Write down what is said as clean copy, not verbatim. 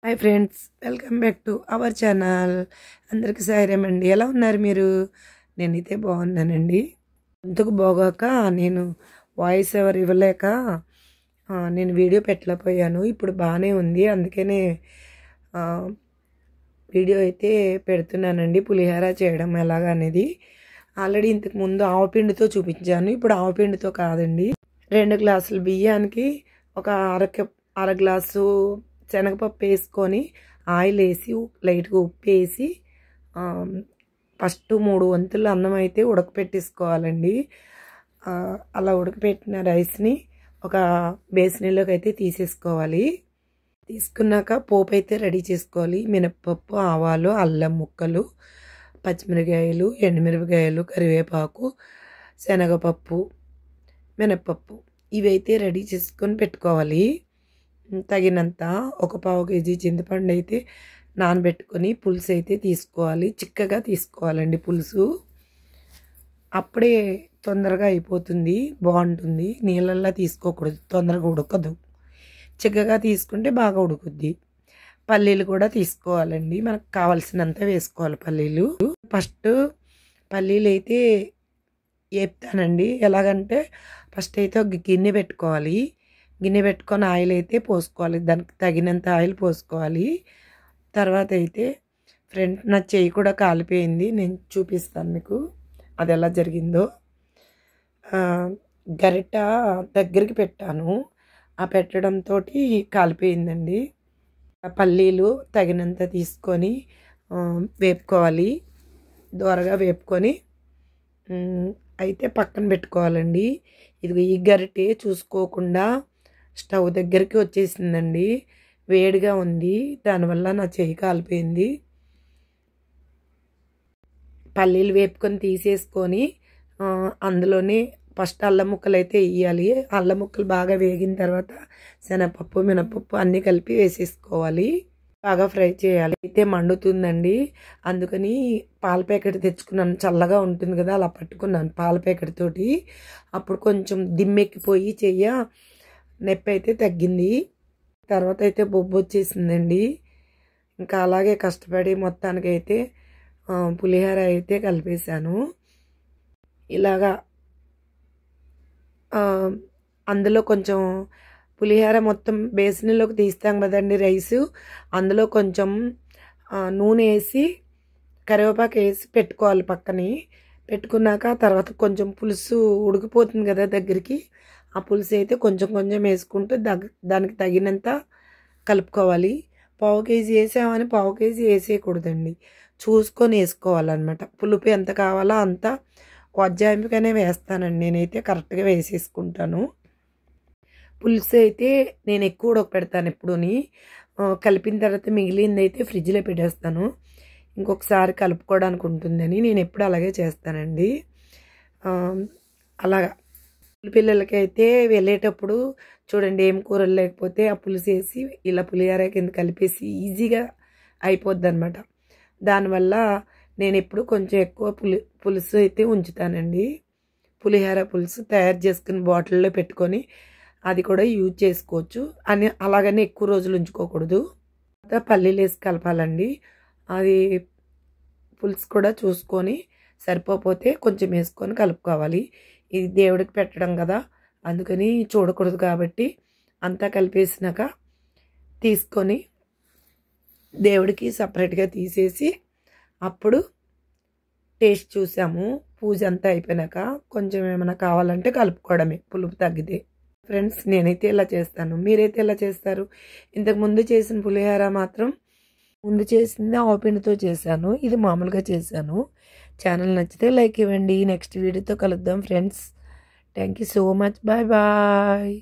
Hi friends, welcome back to our channel. అందరికీ సాయిరామ్ అండి. ఎలా ఉన్నారు మీరు? నేనైతే బాగున్నానండి. ఇంతకు బాగాక నేను వాయిస్ ఎవరు ఇవ్వలేక నేను వీడియో పెట్టలేకపోయాను. ఇప్పుడు బాగానే ఉంది, అందుకనే వీడియో అయితే పెడుతున్నానండి. పులిహోర చేయడం ఎలాగనేది ఆల్రెడీ ఇంతకు ముందు ఆవపిండితో చూపించాను. ఇప్పుడు ఆవపిండితో కాదండి, 2 గ్లాసుల బియ్యానికి ఒక అర గ్లాసు శనగపప్పు వేసుకొని ఆయిల్ వేసి లైట్గా ఉప్పు వేసి ఫస్ట్ 3 వంతులు అన్నం అయితే ఉడకపెట్టేసుకోవాలండి. అలా ఉడకపెట్టిన రైస్ని ఒక బేసిన్లోకి అయితే తీసేసుకోవాలి. తీసుకున్నాక పోపు అయితే రెడీ చేసుకోవాలి. మినప్పప్పు, ఆవాలు, అల్లం ముక్కలు, పచ్చిమిరకాయలు, ఎండుమిరపకాయలు, కరివేపాకు, శనగపప్పు, మినప్పప్పు ఇవైతే రెడీ చేసుకొని పెట్టుకోవాలి. తగినంత ఒక 1/4 కేజీ చింతపండు అయితే నానబెట్టుకొని పులుసు అయితే తీసుకోవాలి. చిక్కగా తీసుకోవాలండి పులుసు, అప్పుడే తొందరగా అయిపోతుంది, బాగుంటుంది. నీళ్ళల్లా తీసుకోకూడదు, తొందరగా ఉడకదు. చిక్కగా తీసుకుంటే బాగా ఉడుకుద్ది. పల్లీలు కూడా తీసుకోవాలండి, మనకు కావాల్సినంత వేసుకోవాలి పల్లీలు. ఫస్ట్ పల్లీలు అయితే వేపుతానండి. ఎలాగంటే ఫస్ట్ అయితే ఒక గిన్నె పెట్టుకోవాలి. గిన్నె పెట్టుకొని ఆయిల్ అయితే పోసుకోవాలి, దానికి తగినంత ఆయిల్ పోసుకోవాలి. తర్వాత అయితే ఫ్రంట్ నా చెయ్యి కూడా కాలిపోయింది, నేను చూపిస్తాను మీకు అది ఎలా జరిగిందో. గరిట దగ్గరికి పెట్టాను, ఆ పెట్టడంతో కాలిపోయిందండి. పల్లీలు తగినంత తీసుకొని వేపుకోవాలి. దోరగా వేపుకొని అయితే పక్కన పెట్టుకోవాలండి. ఇది ఈ గరిటె చూసుకోకుండా స్టవ్ దగ్గరికి వచ్చేసిందండి, వేడిగా ఉంది, దానివల్ల నా చెయ్యి కాలిపోయింది. పల్లీలు వేపుకొని తీసేసుకొని అందులోనే ఫస్ట్ అల్లం ముక్కలు అయితే వేయాలి. అల్లం ముక్కలు బాగా వేగిన తర్వాత శనగపప్పు, మినపప్పు అన్నీ కలిపి వేసేసుకోవాలి. బాగా ఫ్రై చేయాలి. అయితే మండుతుందండి, అందుకని పాల ప్యాకెట్ తెచ్చుకున్నాను, చల్లగా ఉంటుంది కదా, అలా పట్టుకున్నాను పాల ప్యాకెట్ తోటి. అప్పుడు కొంచెం దిమ్మెక్కిపోయి చెయ్య నొప్పి అయితే తగ్గింది. తర్వాత అయితే బొబ్బు వచ్చేసిందండి. ఇంకా అలాగే కష్టపడి మొత్తానికైతే పులిహోర అయితే కలిపేశాను. ఇలాగా అందులో కొంచెం పులిహోర మొత్తం బేసిన్లోకి తీస్తాం కదండి రైసు, అందులో కొంచెం నూనె వేసి కరివేపాకు వేసి పెట్టుకోవాలి పక్కని. పెట్టుకున్నాక తర్వాత కొంచెం పులుసు ఉడికిపోతుంది కదా దగ్గరికి, ఆ పులుసు అయితే కొంచెం కొంచెం వేసుకుంటూ దానికి తగినంత కలుపుకోవాలి. 1/4 కేజీ వేసామని 1/4 కేజీ వేసేయకూడదండి, చూసుకొని వేసుకోవాలన్నమాట. పులుపు ఎంత కావాలో అంత వజ్జాయింపుగానే వేస్తానండి, నేనైతే కరెక్ట్గా వేసేసుకుంటాను. పులుసు అయితే నేను ఎక్కువ ఉడకపెడతాను ఎప్పుడూని. కలిపిన తర్వాత మిగిలింది అయితే ఫ్రిడ్జ్లో పెట్టేస్తాను, ఇంకొకసారి కలుపుకోవడానికి ఉంటుందని నేను ఎప్పుడు అలాగే చేస్తానండి. అలాగా పిల్లలకి అయితే వెళ్ళేటప్పుడు చూడండి, ఏం కూరలు లేకపోతే ఆ పులుసు వేసి ఇలా పులిహోర కింద కలిపేసి ఈజీగా అయిపోద్ది అనమాట. దానివల్ల నేను ఎప్పుడు కొంచెం ఎక్కువ పులుసు అయితే ఉంచుతానండి. పులిహోర పులుసు తయారు చేసుకుని బాటిల్లో పెట్టుకొని అది కూడా యూజ్ చేసుకోవచ్చు అని, అలాగని ఎక్కువ రోజులు ఉంచుకోకూడదు. పల్లీలు వేసి కలపాలండి. అది పులుసు కూడా చూసుకొని సరిపోతే కొంచెం వేసుకొని కలుపుకోవాలి. ఇది దేవుడికి పెట్టడం కదా, అందుకని చూడకూడదు కాబట్టి అంతా కలిపేసినాక తీసుకొని దేవుడికి సపరేట్గా తీసేసి అప్పుడు టేస్ట్ చూసాము. పూజ అంతా అయిపోయినాక కొంచెం ఏమైనా కావాలంటే కలుపుకోవడమే, పులుపు తగ్గితే. ఫ్రెండ్స్, నేనైతే ఇలా చేస్తాను, మీరైతే ఎలా చేస్తారు? ఇంతకుముందు చేసిన పులిహోర మాత్రం ముందు చేసింది ఆవపిండితో చేశాను, ఇది మామూలుగా చేశాను. ఛానల్ నచ్చితే లైక్ ఇవ్వండి. నెక్స్ట్ వీడియోతో కలుద్దాం friends. Thank you so much. Bye bye.